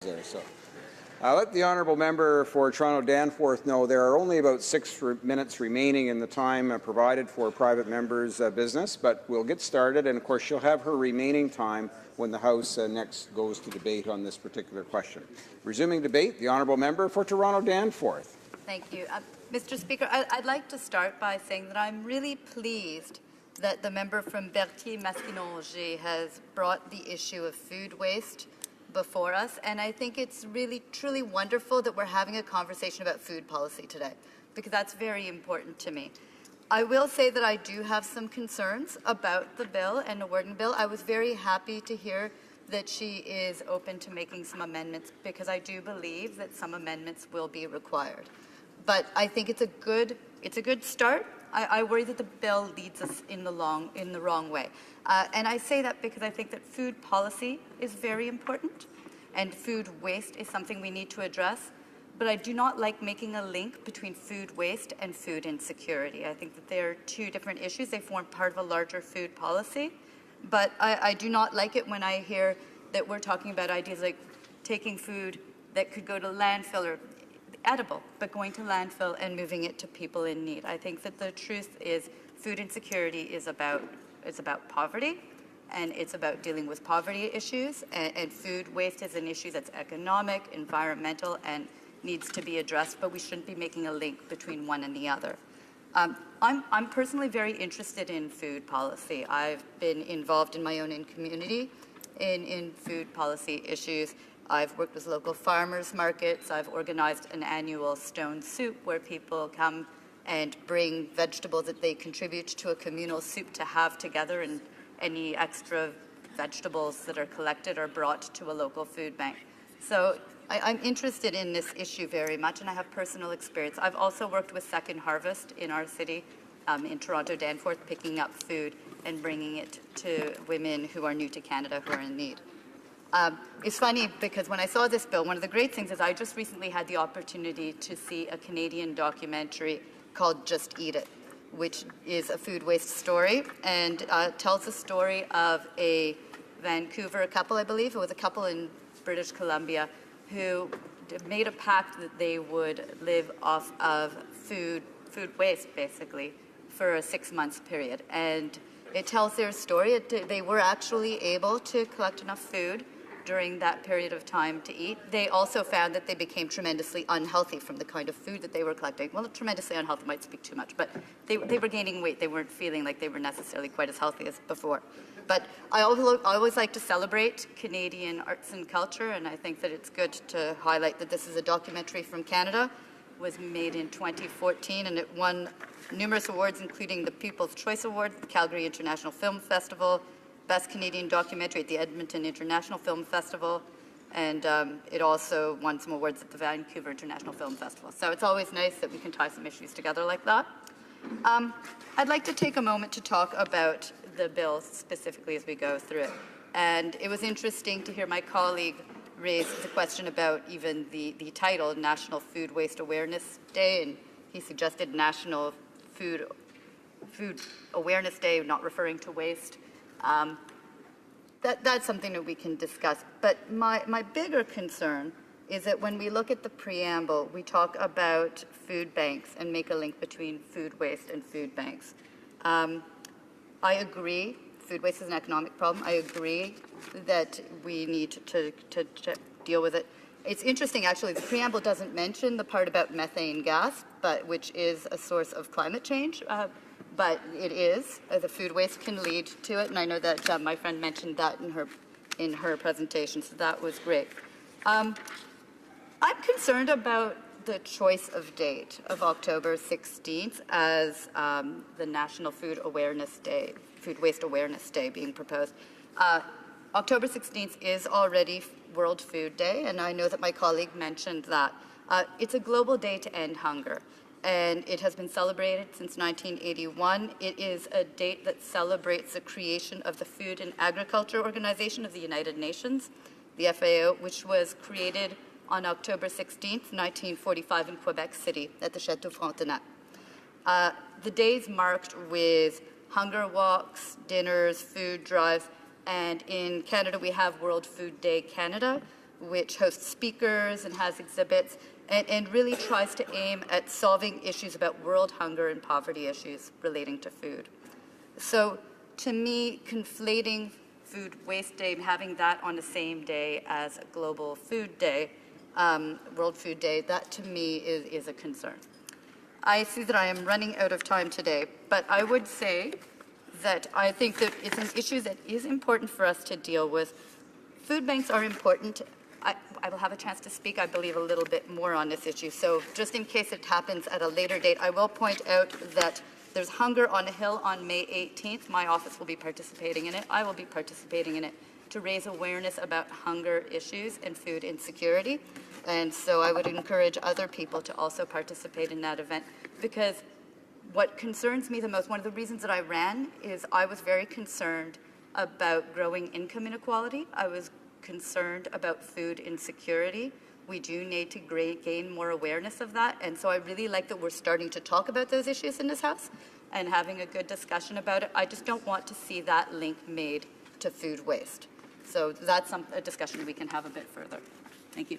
there. So let the honourable member for Toronto Danforth know there are only about 6 minutes remaining in the time provided for private members' business, but we'll get started, and of course she'll have her remaining time when the House next goes to debate on this particular question. Resuming debate, the honourable member for Toronto Danforth. Thank you. Mr. Speaker, I'd like to start by saying that I'm really pleased that the member from Berthier-Masquinongé has brought the issue of food waste before us, and I think it's really truly wonderful that we're having a conversation about food policy today, because that's very important to me. I will say that I do have some concerns about the bill and the Worden bill. I was very happy to hear that she is open to making some amendments, because I do believe that some amendments will be required. But I think it's a good start. I worry that the bill leads us in the wrong way. And I say that because I think that food policy is very important, and food waste is something we need to address. But I do not like making a link between food waste and food insecurity. I think that they're two different issues. They form part of a larger food policy. But I do not like it when I hear that we're talking about ideas like taking food that could go to landfill or edible, but going to landfill and moving it to people in need. I think that the truth is food insecurity is about poverty, and it's about dealing with poverty issues, and food waste is an issue that's economic, environmental, and needs to be addressed, but we shouldn't be making a link between one and the other. I'm personally very interested in food policy. I've been involved in my own community in food policy issues. I've worked with local farmers markets. I've organized an annual stone soup where people come and bring vegetables that they contribute to a communal soup to have together, and any extra vegetables that are collected are brought to a local food bank. So I'm interested in this issue very much, and I have personal experience. I've also worked with Second Harvest in our city, in Toronto Danforth, picking up food and bringing it to women who are new to Canada who are in need. It's funny because when I saw this bill, one of the great things is I just recently had the opportunity to see a Canadian documentary called Just Eat It, which is a food waste story, and tells the story of a Vancouver couple, I believe. It was a couple in British Columbia who made a pact that they would live off of food waste, basically, for a 6-month period. And it tells their story. They were actually able to collect enough food during that period of time to eat. They also found that they became tremendously unhealthy from the kind of food that they were collecting. Well, tremendously unhealthy might speak too much, but they were gaining weight. They weren't feeling like they were necessarily quite as healthy as before. But I always like to celebrate Canadian arts and culture, and I think that it's good to highlight that this is a documentary from Canada. It was made in 2014, and it won numerous awards, including the People's Choice Award, the Calgary International Film Festival, Best Canadian Documentary at the Edmonton International Film Festival, and it also won some awards at the Vancouver International Film Festival. So it's always nice that we can tie some issues together like that. I'd like to take a moment to talk about the bill specifically as we go through it. And it was interesting to hear my colleague raise the question about even the title, National Food Waste Awareness Day, and he suggested National Food Awareness Day, not referring to waste. That's something that we can discuss. But my bigger concern is that when we look at the preamble, we talk about food banks and make a link between food waste and food banks. I agree, food waste is an economic problem. I agree that we need to deal with it. It's interesting, actually, the preamble doesn't mention the part about methane gas, which is a source of climate change. But it is. The food waste can lead to it, and I know that my friend mentioned that in her presentation, so that was great. I'm concerned about the choice of date of October 16th as the National Food Waste Awareness Day being proposed. October 16th is already World Food Day, and I know that my colleague mentioned that. It's a global day to end hunger, and it has been celebrated since 1981. It is a date that celebrates the creation of the Food and Agriculture Organization of the United Nations, the FAO, which was created on October 16th, 1945 in Quebec City at the Château Frontenac. The days marked with hunger walks, dinners, food drives, and in Canada we have World Food Day Canada, which hosts speakers and has exhibits, and really tries to aim at solving issues about world hunger and poverty issues relating to food. So to me, conflating Food Waste Day and having that on the same day as Global Food Day, World Food Day, that to me is a concern. I see that I am running out of time today, but I would say that I think that it's an issue that is important for us to deal with. Food banks are important. I will have a chance to speak, I believe, a little bit more on this issue. So just in case it happens at a later date, I will point out that there's Hunger on a Hill on May 18th. My office will be participating in it. I will be participating in it to raise awareness about hunger issues and food insecurity. And so I would encourage other people to also participate in that event, because what concerns me the most, one of the reasons that I ran is I was very concerned about growing income inequality. I was concerned about food insecurity. We do need to gain more awareness of that. And so I really like that we're starting to talk about those issues in this House and having a good discussion about it. I just don't want to see that link made to food waste. So that's a discussion we can have a bit further. Thank you.